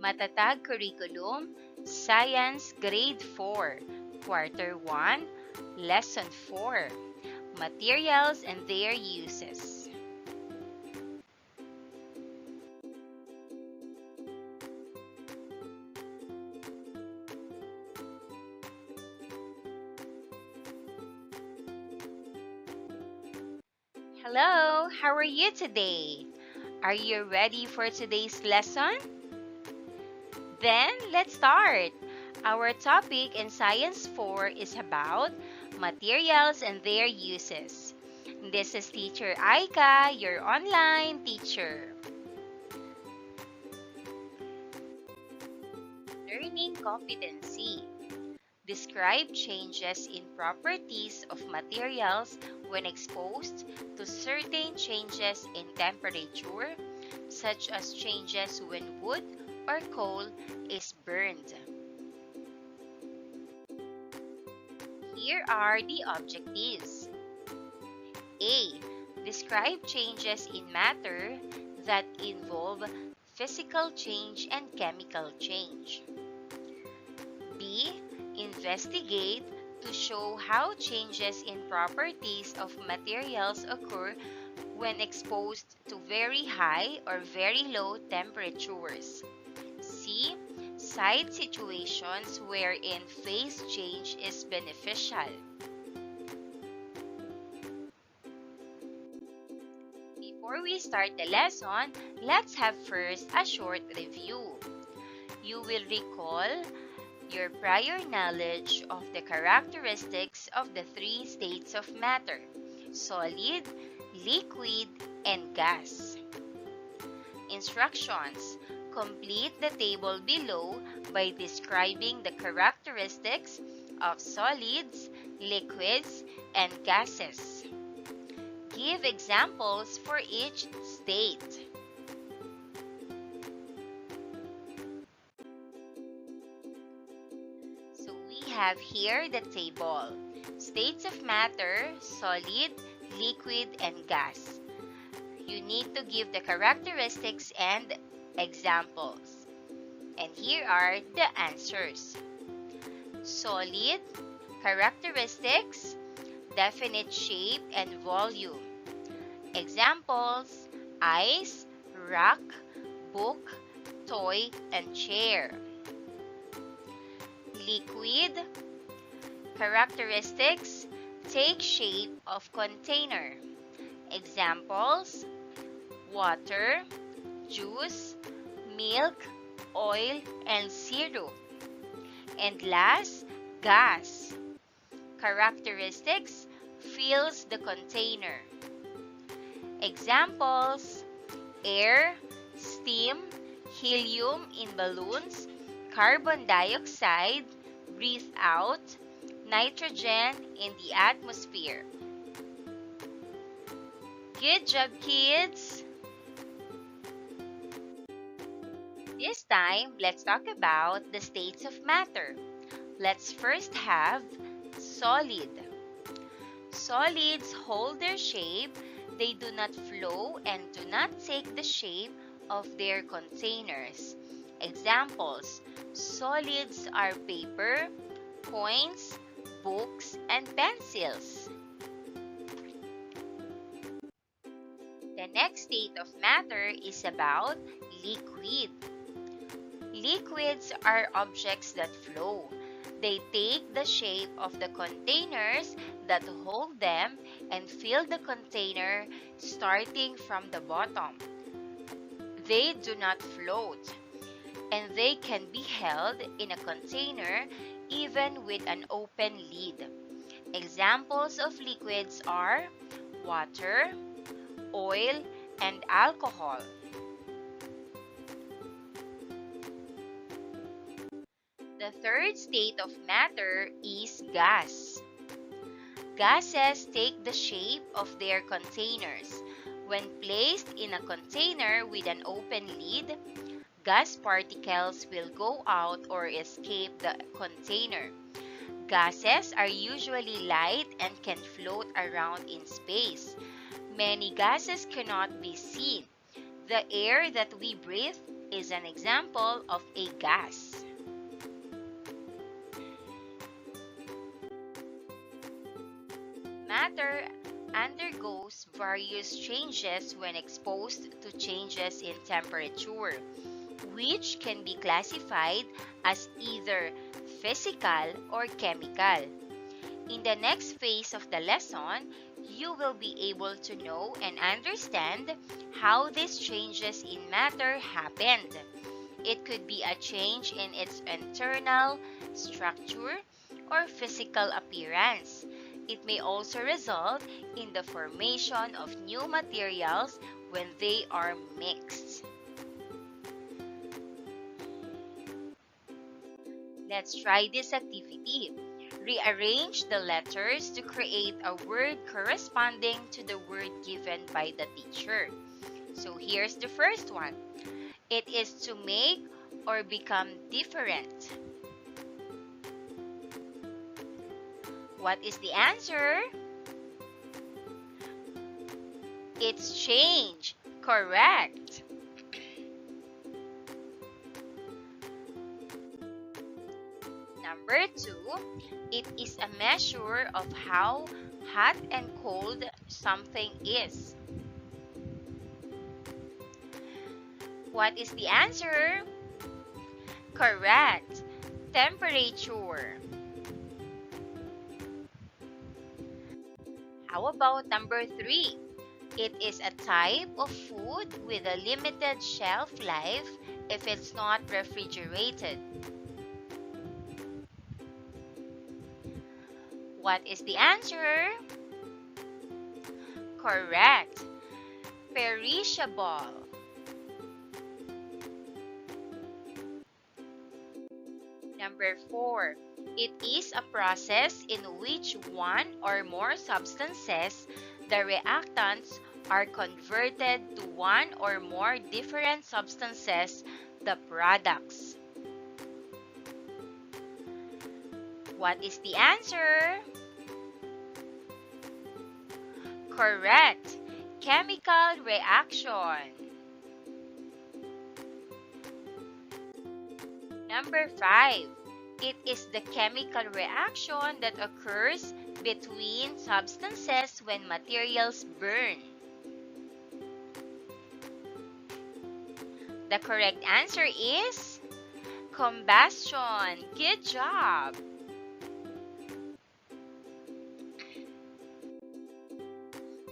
Matatag Curriculum, Science Grade 4, Quarter 1, Lesson 4, Materials and Their Uses. Hello, how are you today? Are you ready for today's lesson? Then, let's start. Our topic in Science 4 is about materials and their uses. This is Teacher Aika, your online teacher. Learning competency. Describe changes in properties of materials when exposed to certain changes in temperature, such as changes when wood or coal is burned. Here are the objectives. A. Describe changes in matter that involve physical change and chemical change. B. Investigate to show how changes in properties of materials occur when exposed to very high or very low temperatures. C. Cite situations wherein phase change is beneficial. Before we start the lesson, let's have first a short review. You will recall your prior knowledge of the characteristics of the three states of matter: solid, liquid, and gas. Instructions: complete the table below by describing the characteristics of solids, liquids, and gases. Give examples for each state. So we have here the table: states of matter, solid, liquid, and gas. You need to give the characteristics and examples. And here are the answers. Solid, characteristics, definite shape and volume. Examples: ice, rock, book, toy, and chair. Liquid, characteristics, take shape of container. Examples: water, juice, milk, oil, and syrup. And last, gas. Characteristics, fills the container. Examples: air, steam, helium in balloons, carbon dioxide, breathe out, nitrogen in the atmosphere. Good job, kids! This time, let's talk about the states of matter. Let's first have solid. Solids hold their shape, they do not flow and do not take the shape of their containers. Examples: solids are paper, coins, books, and pencils. The next state of matter is about liquid. Liquids are objects that flow. They take the shape of the containers that hold them and fill the container starting from the bottom. They do not float, and they can be held in a container even with an open lid. Examples of liquids are water, oil, and alcohol. The third state of matter is gas. Gases take the shape of their containers. When placed in a container with an open lid, gas particles will go out or escape the container. Gases are usually light and can float around in space. Many gases cannot be seen. The air that we breathe is an example of a gas. Matter undergoes various changes when exposed to changes in temperature, which can be classified as either physical or chemical. In the next phase of the lesson, you will be able to know and understand how these changes in matter happened. It could be a change in its internal structure or physical appearance. It may also result in the formation of new materials when they are mixed. Let's try this activity. Rearrange the letters to create a word corresponding to the word given by the teacher. So here's the first one. It is to make or become different. What is the answer? It's change. Correct. Number 2, it is a measure of how hot and cold something is. What is the answer? Correct. Temperature. How about number 3? It is a type of food with a limited shelf life if it's not refrigerated. What is the answer? Correct. Perishable. Number 4. It is a process in which one or more substances, the reactants, are converted to one or more different substances, the products. What is the answer? Correct. Chemical reaction. Number 5. It is the chemical reaction that occurs between substances when materials burn. The correct answer is combustion. Good job!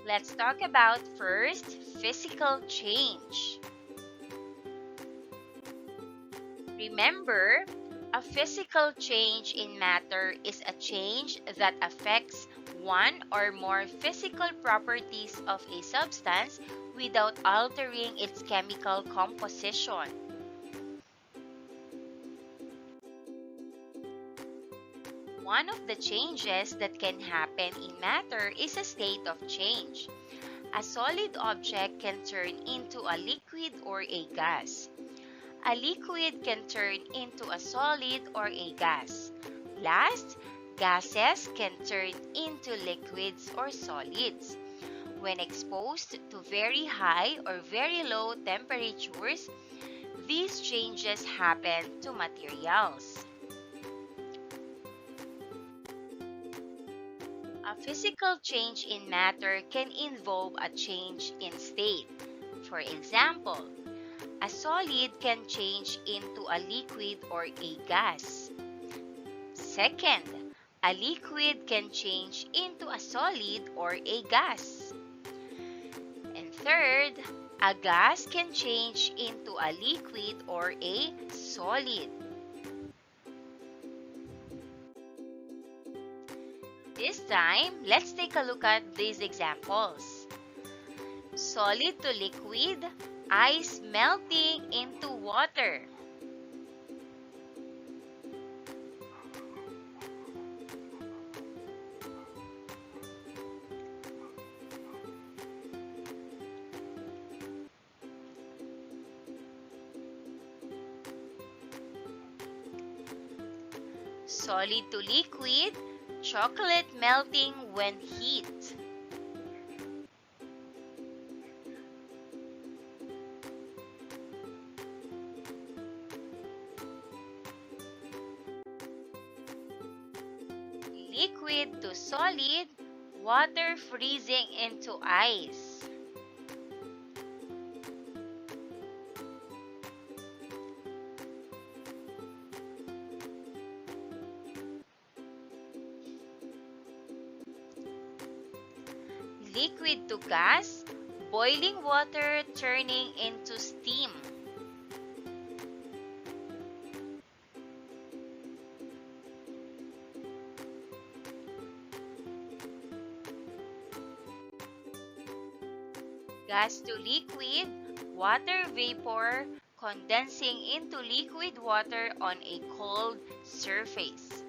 Let's talk about first physical change. Remember, a physical change in matter is a change that affects one or more physical properties of a substance without altering its chemical composition. One of the changes that can happen in matter is a state of change. A solid object can turn into a liquid or a gas. A liquid can turn into a solid or a gas. Last, gases can turn into liquids or solids. When exposed to very high or very low temperatures, these changes happen to materials. A physical change in matter can involve a change in state. For example, a solid can change into a liquid or a gas. Second, a liquid can change into a solid or a gas. And third, a gas can change into a liquid or a solid. This time, let's take a look at these examples. Solid to liquid, ice melting into water. Solid to liquid, chocolate melting when heat. liquid to solid, water freezing into ice. Liquid to gas, boiling water turning into steam. Gas to liquid, water vapor condensing into liquid water on a cold surface.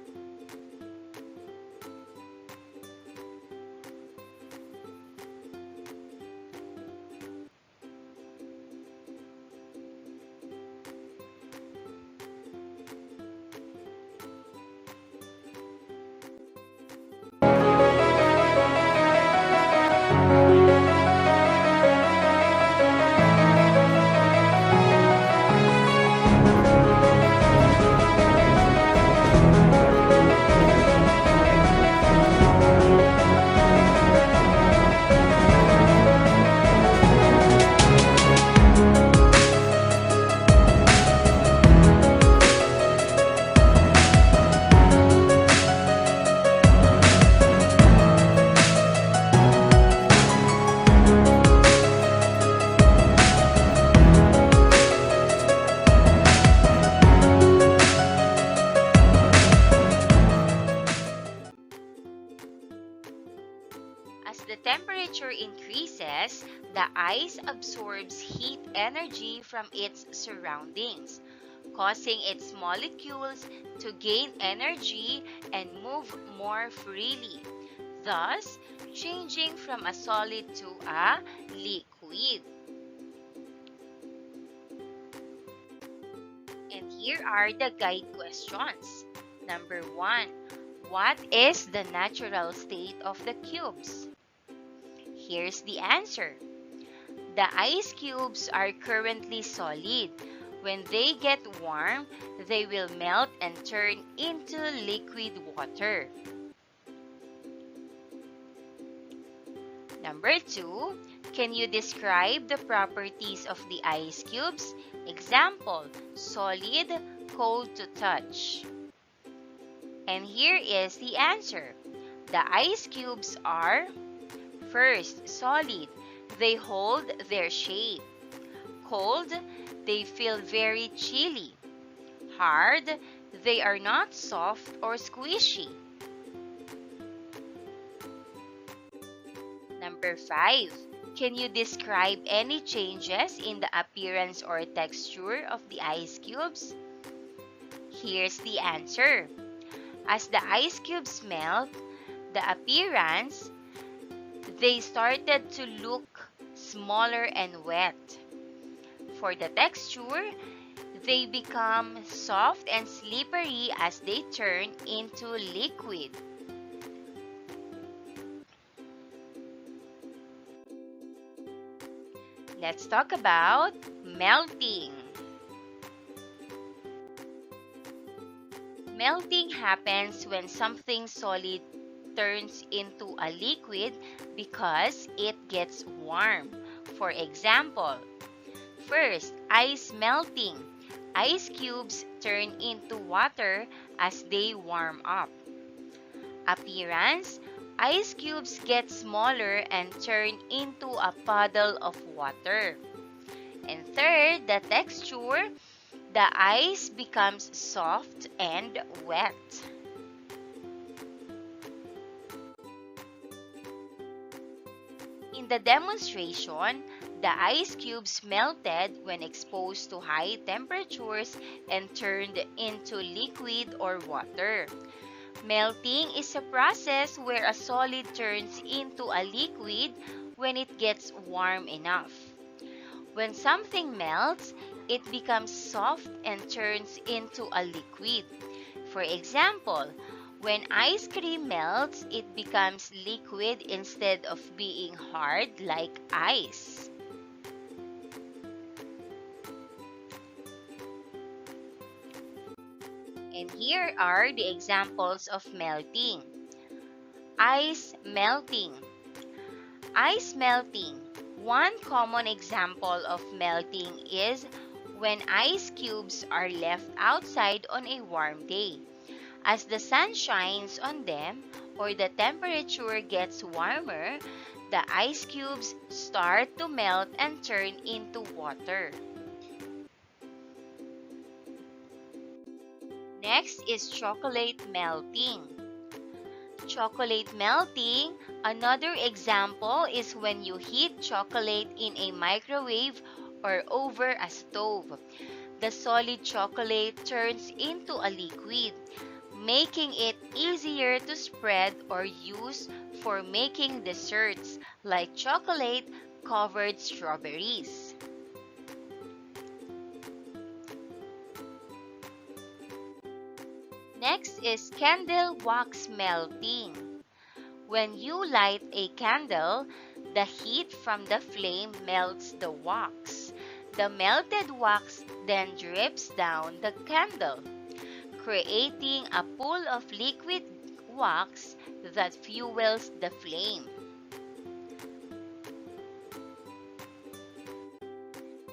As the temperature increases, the ice absorbs heat energy from its surroundings, causing its molecules to gain energy and move more freely, thus changing from a solid to a liquid. And here are the guide questions. Number 1. What is the natural state of the cubes? Here's the answer. The ice cubes are currently solid. When they get warm, they will melt and turn into liquid water. Number 2, can you describe the properties of the ice cubes? Example, solid, cold to touch. And here is the answer. The ice cubes are: first, solid. They hold their shape. Cold, they feel very chilly. Hard, they are not soft or squishy. Number 5. Can you describe any changes in the appearance or texture of the ice cubes? Here's the answer. As the ice cubes melt, the appearance, they started to look smaller and wet. For the texture, they become soft and slippery as they turn into liquid. Let's talk about melting. Melting happens when something solid turns into a liquid because it gets warm. For example, first, ice melting. Ice cubes turn into water as they warm up. Appearance, ice cubes get smaller and turn into a puddle of water. And third, the texture, the ice becomes soft and wet. In the demonstration, the ice cubes melted when exposed to high temperatures and turned into liquid or water. Melting is a process where a solid turns into a liquid when it gets warm enough. When something melts, it becomes soft and turns into a liquid. For example, when ice cream melts, it becomes liquid instead of being hard like ice. And here are the examples of melting. Ice melting. Ice melting. One common example of melting is when ice cubes are left outside on a warm day. As the sun shines on them or the temperature gets warmer, the ice cubes start to melt and turn into water. Next is chocolate melting. Chocolate melting, another example is when you heat chocolate in a microwave or over a stove. The solid chocolate turns into a liquid, making it easier to spread or use for making desserts like chocolate-covered strawberries. Next is candle wax melting. When you light a candle, the heat from the flame melts the wax. The melted wax then drips down the candle, creating a pool of liquid wax that fuels the flame.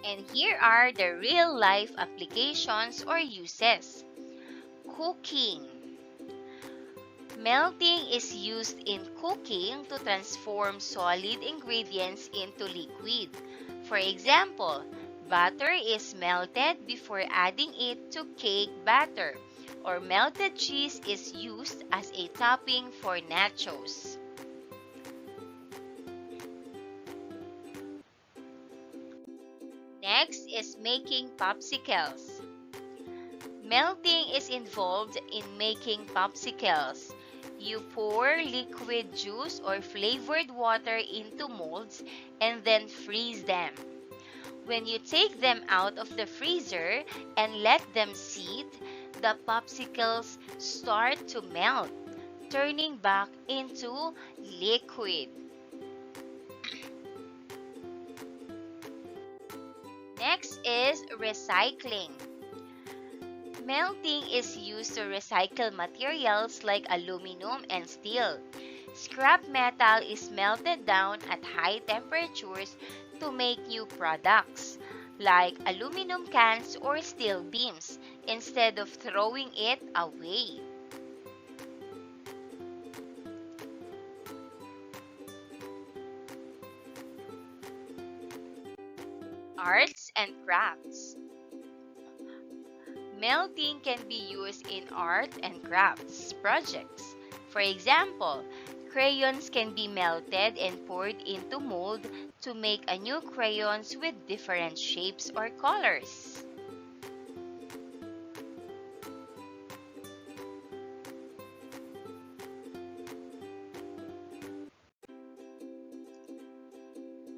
And here are the real-life applications or uses. Cooking. Melting is used in cooking to transform solid ingredients into liquid. For example, butter is melted before adding it to cake batter, or melted cheese is used as a topping for nachos. Next is making popsicles. Melting is involved in making popsicles. You pour liquid juice or flavored water into molds and then freeze them. When you take them out of the freezer and let them sit, the popsicles start to melt, turning back into liquid. Next is recycling. Melting is used to recycle materials like aluminum and steel. Scrap metal is melted down at high temperatures to make new products, like aluminum cans or steel beams, instead of throwing it away. Arts and crafts. Melting can be used in art and crafts projects. For example, crayons can be melted and poured into mold to make a new crayons with different shapes or colors.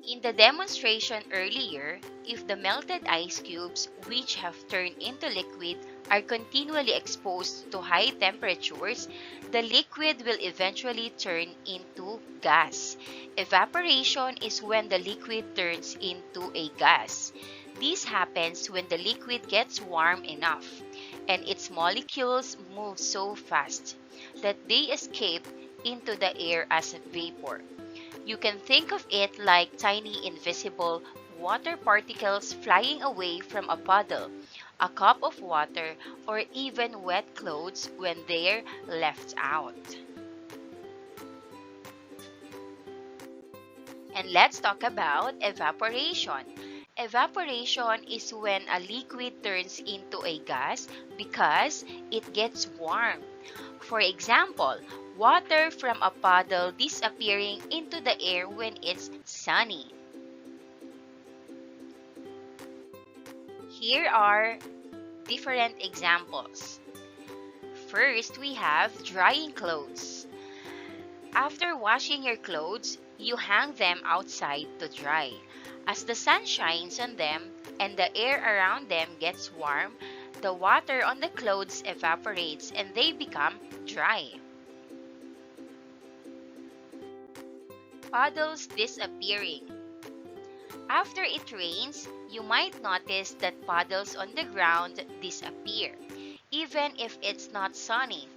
In the demonstration earlier, if the melted ice cubes, which have turned into liquid, are continually exposed to high temperatures, the liquid will eventually turn into gas. Evaporation is when the liquid turns into a gas. This happens when the liquid gets warm enough and its molecules move so fast that they escape into the air as vapor. You can think of it like tiny invisible water particles flying away from a puddle, a cup of water, or even wet clothes when they're left out. And let's talk about evaporation. Evaporation is when a liquid turns into a gas because it gets warm. For example, water from a puddle disappearing into the air when it's sunny. Here are different examples. First, we have drying clothes. After washing your clothes, you hang them outside to dry. As the sun shines on them and the air around them gets warm, the water on the clothes evaporates and they become dry. Puddles disappearing. After it rains, you might notice that puddles on the ground disappear, even if it's not sunny.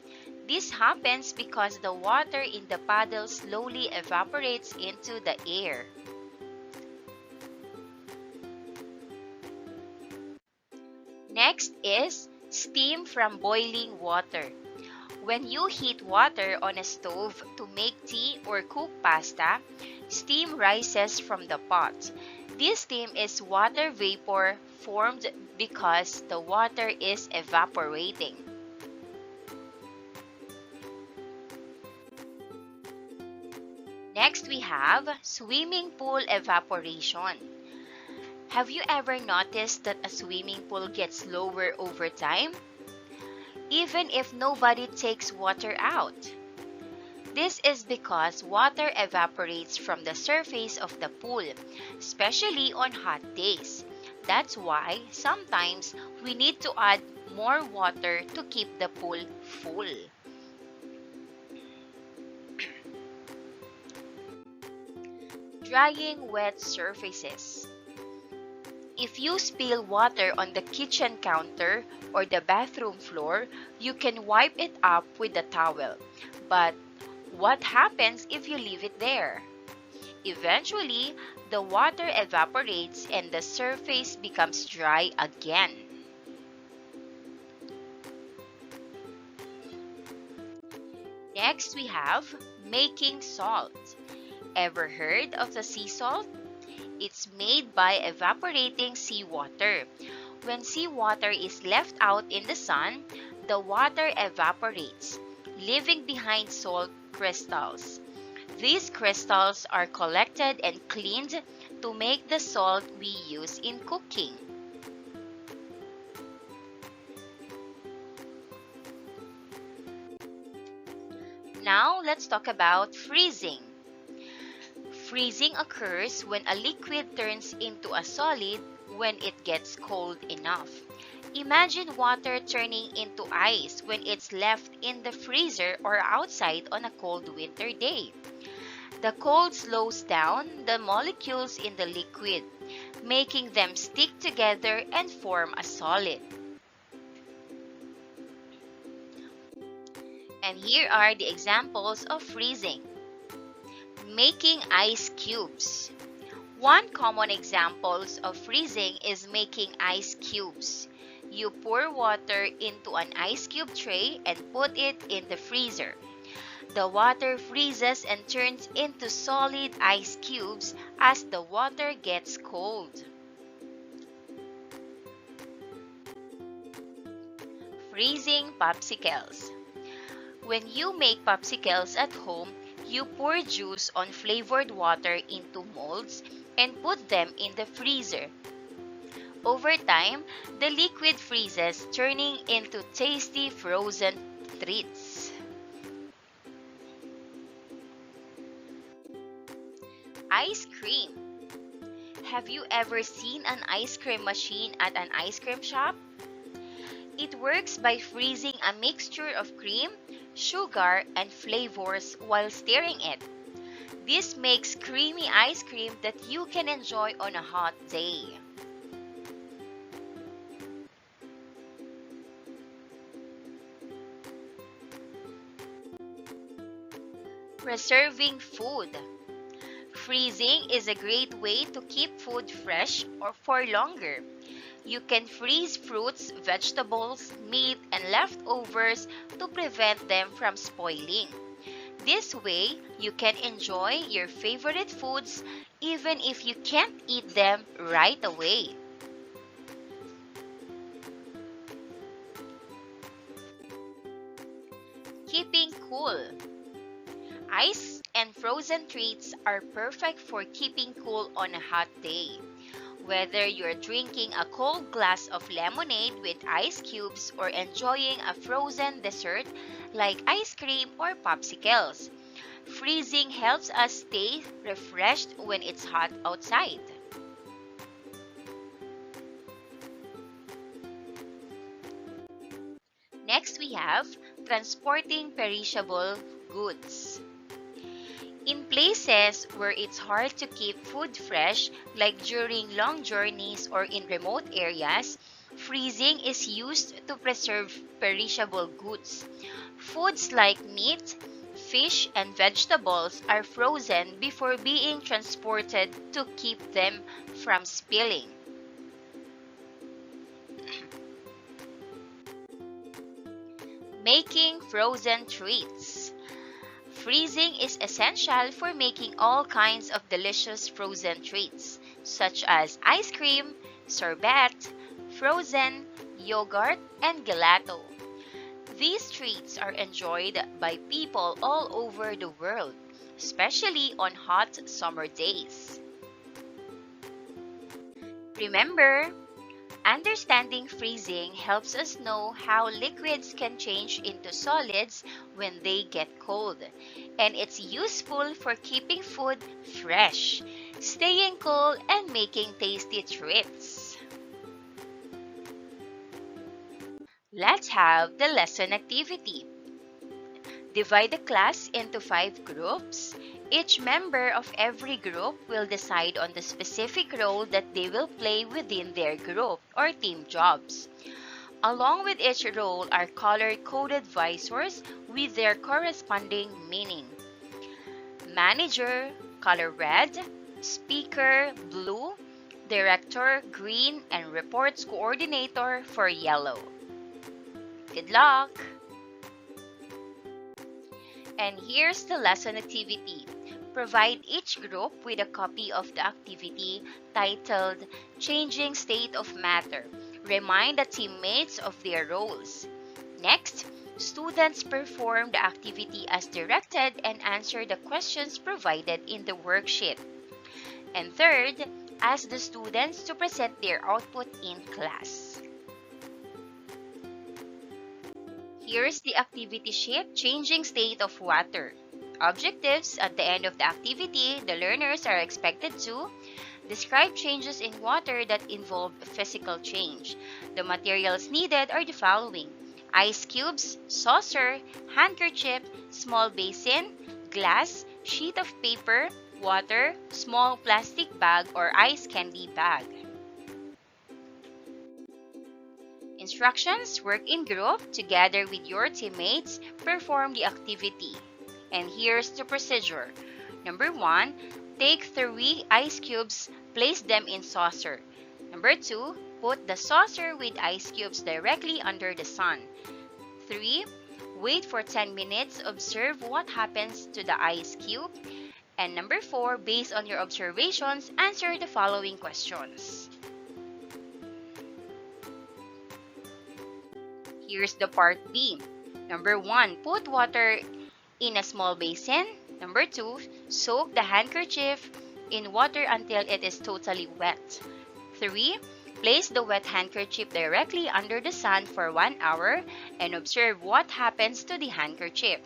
This happens because the water in the paddle slowly evaporates into the air. Next is steam from boiling water. When you heat water on a stove to make tea or cook pasta, steam rises from the pot. This steam is water vapor formed because the water is evaporating. Next, we have swimming pool evaporation. Have you ever noticed that a swimming pool gets lower over time, even if nobody takes water out? This is because water evaporates from the surface of the pool, especially on hot days. That's why sometimes we need to add more water to keep the pool full. Drying wet surfaces. If you spill water on the kitchen counter or the bathroom floor, you can wipe it up with a towel. But what happens if you leave it there? Eventually, the water evaporates and the surface becomes dry again. Next, we have making salt. Ever heard of the sea salt? It's made by evaporating seawater. When seawater is left out in the sun, the water evaporates, leaving behind salt crystals. These crystals are collected and cleaned to make the salt we use in cooking. Now let's talk about freezing. Freezing occurs when a liquid turns into a solid when it gets cold enough. Imagine water turning into ice when it's left in the freezer or outside on a cold winter day. The cold slows down the molecules in the liquid, making them stick together and form a solid. And here are the examples of freezing. Making ice cubes. One common example of freezing is making ice cubes. You pour water into an ice cube tray and put it in the freezer. The water freezes and turns into solid ice cubes as the water gets cold. Freezing popsicles. When you make popsicles at home, you pour juice on flavored water into molds and put them in the freezer. Over time, the liquid freezes, turning into tasty frozen treats. Ice cream. Have you ever seen an ice cream machine at an ice cream shop? It works by freezing a mixture of cream, sugar, and flavors while stirring it. This makes creamy ice cream that you can enjoy on a hot day. Preserving food. Freezing is a great way to keep food fresh or for longer. You can freeze fruits, vegetables, meat, and leftovers to prevent them from spoiling. This way, you can enjoy your favorite foods even if you can't eat them right away. Keeping cool. Ice and frozen treats are perfect for keeping cool on a hot day. Whether you're drinking a cold glass of lemonade with ice cubes or enjoying a frozen dessert like ice cream or popsicles, freezing helps us stay refreshed when it's hot outside. Next, we have transporting perishable goods. In places where it's hard to keep food fresh, like during long journeys or in remote areas, Freezing is used to preserve perishable goods. Foods like meat, fish, and vegetables are frozen before being transported to keep them from spilling. Making frozen treats. Freezing is essential for making all kinds of delicious frozen treats, such as ice cream, sorbet, frozen, yogurt, and gelato. These treats are enjoyed by people all over the world, especially on hot summer days. Remember, understanding freezing helps us know how liquids can change into solids when they get cold, and it's useful for keeping food fresh, staying cool, and making tasty treats. Let's have the lesson activity. Divide the class into 5 groups. Each member of every group will decide on the specific role that they will play within their group or team jobs. Along with each role are color-coded visors with their corresponding meaning. Manager, color red; speaker, blue; director, green; and reports coordinator for yellow. Good luck! And here's the lesson activity. Provide each group with a copy of the activity titled Changing State of Matter. Remind the teammates of their roles. Next, students perform the activity as directed and answer the questions provided in the worksheet. And third, ask the students to present their output in class. Here's the activity sheet, Changing State of Water. Objectives: at the end of the activity, the learners are expected to describe changes in water that involve physical change. The materials needed are the following: ice cubes, saucer, handkerchief, small basin, glass, sheet of paper, water, small plastic bag or ice candy bag. Instructions: work in group together with your teammates, perform the activity. And here's the procedure. Number 1, take 3 ice cubes, place them in saucer. Number 2, put the saucer with ice cubes directly under the sun. 3, wait for 10 minutes, observe what happens to the ice cube. And number 4, based on your observations, answer the following questions. Here's the part B. Number 1, put water in a small basin. Number 2, soak the handkerchief in water until it is totally wet. 3, place the wet handkerchief directly under the sun for 1 hour and observe what happens to the handkerchief.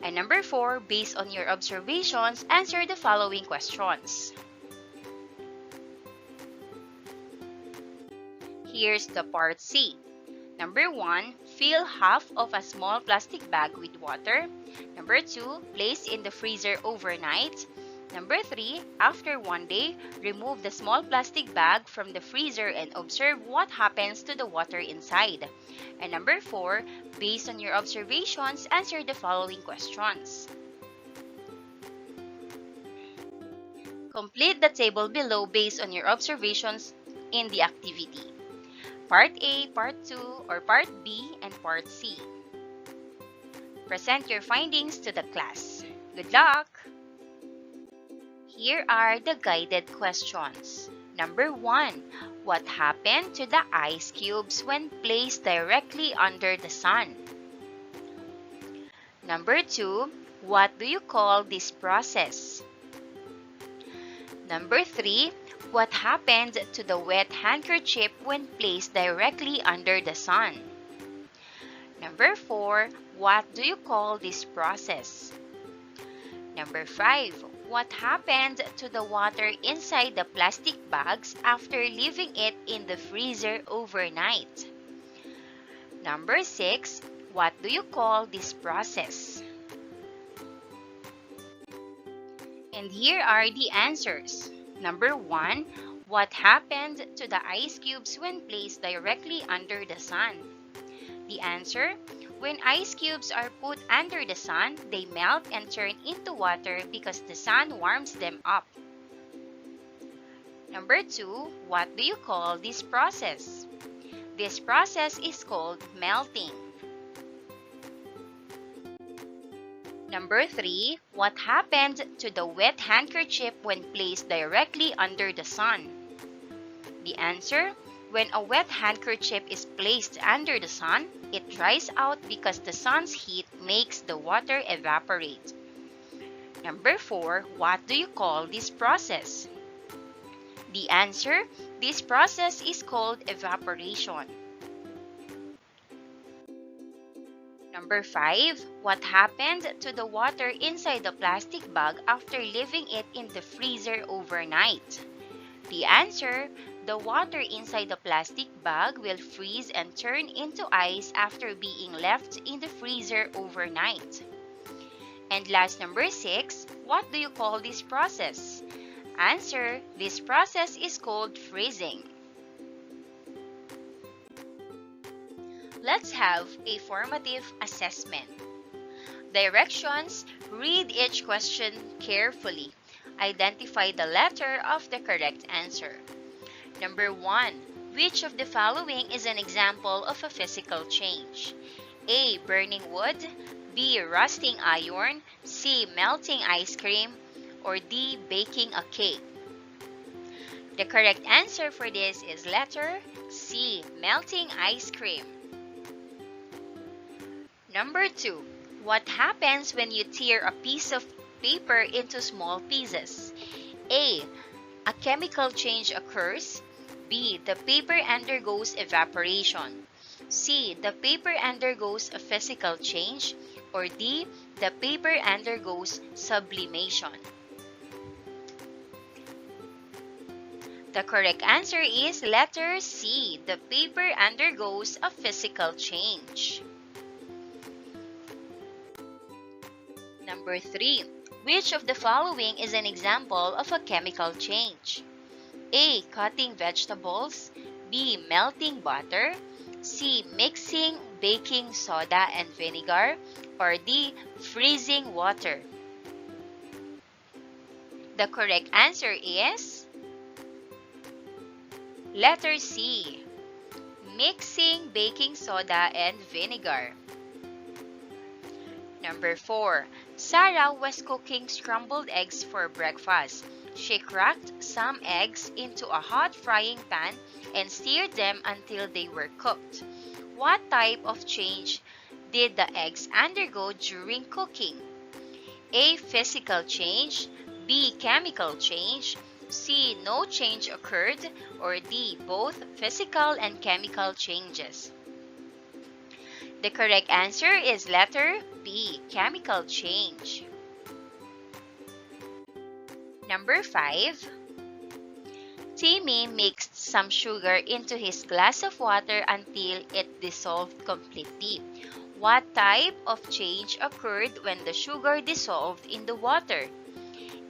And number 4, based on your observations, answer the following questions. Here's the part C. Number 1, fill half of a small plastic bag with water. Number 2, place in the freezer overnight. Number 3, after 1 day, remove the small plastic bag from the freezer and observe what happens to the water inside. And number 4, based on your observations, answer the following questions. Complete the table below based on your observations in the activity. Part A, Part 2, or Part B, and Part C. Present your findings to the class. Good luck! Here are the guided questions. Number 1, what happened to the ice cubes when placed directly under the sun? Number 2, what do you call this process? Number 3, what happened to the wet handkerchief when placed directly under the sun? Number 4, what do you call this process? Number 5, what happened to the water inside the plastic bags after leaving it in the freezer overnight? Number 6, what do you call this process? And here are the answers. Number 1, What happened to the ice cubes when placed directly under the sun? The answer: when ice cubes are put under the sun, they melt and turn into water because the sun warms them up. Number 2, what do you call this process? This process is called melting. Number 3, what happened to the wet handkerchief when placed directly under the sun? The answer: when a wet handkerchief is placed under the sun, it dries out because the sun's heat makes the water evaporate. Number 4, what do you call this process? The answer: this process is called evaporation. Number 5, what happened to the water inside the plastic bag after leaving it in the freezer overnight? The answer: the water inside the plastic bag will freeze and turn into ice after being left in the freezer overnight. And last, number 6, what do you call this process? Answer: this process is called freezing. Let's have a formative assessment. Directions: read each question carefully. Identify the letter of the correct answer. Number 1, which of the following is an example of a physical change? A. Burning wood, B. Rusting iron, C. Melting ice cream, or D. Baking a cake? The correct answer for this is letter C. Melting ice cream. Number 2, what happens when you tear a piece of paper into small pieces? A. A chemical change occurs. B. The paper undergoes evaporation. C. The paper undergoes a physical change. Or D. The paper undergoes sublimation. The correct answer is letter C. The paper undergoes a physical change. Number 3, which of the following is an example of a chemical change? A. Cutting vegetables, B. Melting butter, C. Mixing baking soda and vinegar, or D. Freezing water? The correct answer is letter C. Mixing baking soda and vinegar. Number 4, Sarah was cooking scrambled eggs for breakfast. She cracked some eggs into a hot frying pan and stirred them until they were cooked. What type of change did the eggs undergo during cooking? A. Physical change, B. Chemical change, C. No change occurred, or D. Both physical and chemical changes? The correct answer is letter B. Chemical change. Number 5, Timmy mixed some sugar into his glass of water until it dissolved completely. What type of change occurred when the sugar dissolved in the water?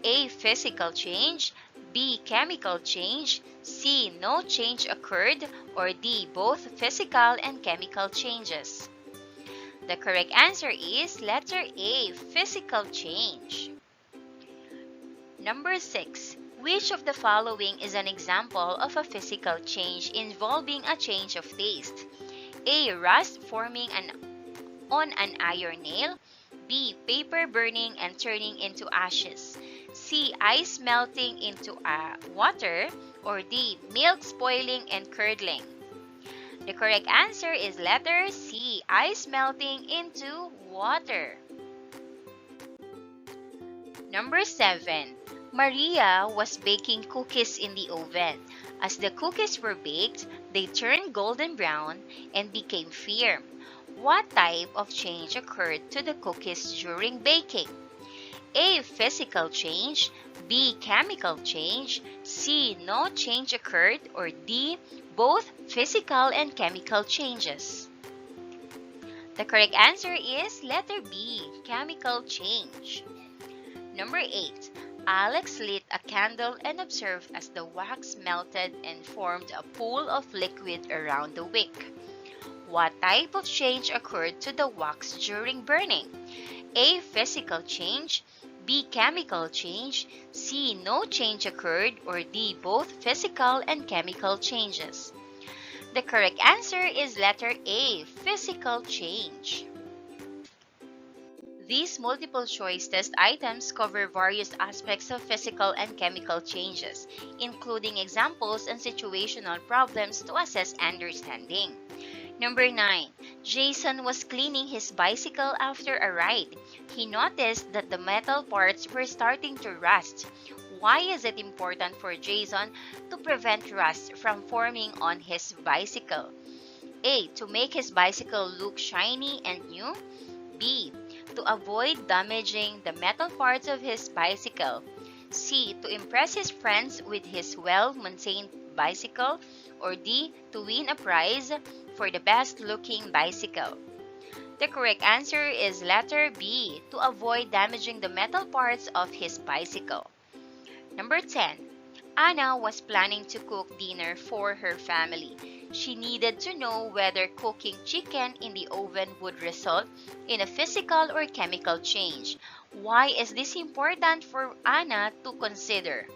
A. Physical change, B. Chemical change, C. No change occurred, or D. Both physical and chemical changes? The correct answer is letter A. Physical change. Number 6, which of the following is an example of a physical change involving a change of taste? A. Rust forming on an iron nail, B. Paper burning and turning into ashes, C. Ice melting into water, or D. Milk spoiling and curdling? The correct answer is letter C. Ice melting into water. Number 7, Maria was baking cookies in the oven. As the cookies were baked, they turned golden brown and became firm. What type of change occurred to the cookies during baking? A. Physical change, B. Chemical change, C. No change occurred, or D. Both physical and chemical changes? The correct answer is letter B. Chemical change. Number 8, Alex lit a candle and observed as the wax melted and formed a pool of liquid around the wick. What type of change occurred to the wax during burning? A. Physical change. B. Chemical change. C. No change occurred. Or D. Both physical and chemical changes. The correct answer is letter A. Physical change. These multiple choice test items cover various aspects of physical and chemical changes, including examples and situational problems to assess understanding. Number 9. Jason was cleaning his bicycle after a ride. He noticed that the metal parts were starting to rust. Why is it important for Jason to prevent rust from forming on his bicycle? A. To make his bicycle look shiny and new. B. To avoid damaging the metal parts of his bicycle. C. To impress his friends with his well-maintained bicycle. Or D. To win a prize for the best-looking bicycle. The correct answer is letter B. To avoid damaging the metal parts of his bicycle. Number 10. Anna was planning to cook dinner for her family. She needed to know whether cooking chicken in the oven would result in a physical or chemical change. Why is this important for Anna to consider?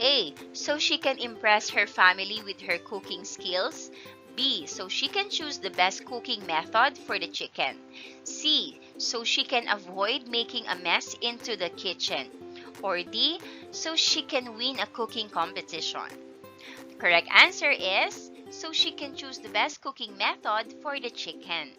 A. So she can impress her family with her cooking skills. B. So she can choose the best cooking method for the chicken. C. So she can avoid making a mess into the kitchen. Or D. So she can win a cooking competition. The correct answer is so she can choose the best cooking method for the chicken.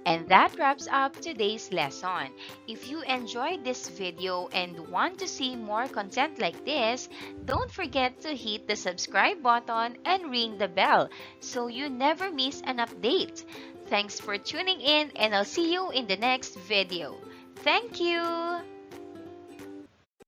And that wraps up today's lesson. If you enjoyed this video and want to see more content like this, don't forget to hit the subscribe button and ring the bell so you never miss an update. Thanks for tuning in and I'll see you in the next video. Thank you!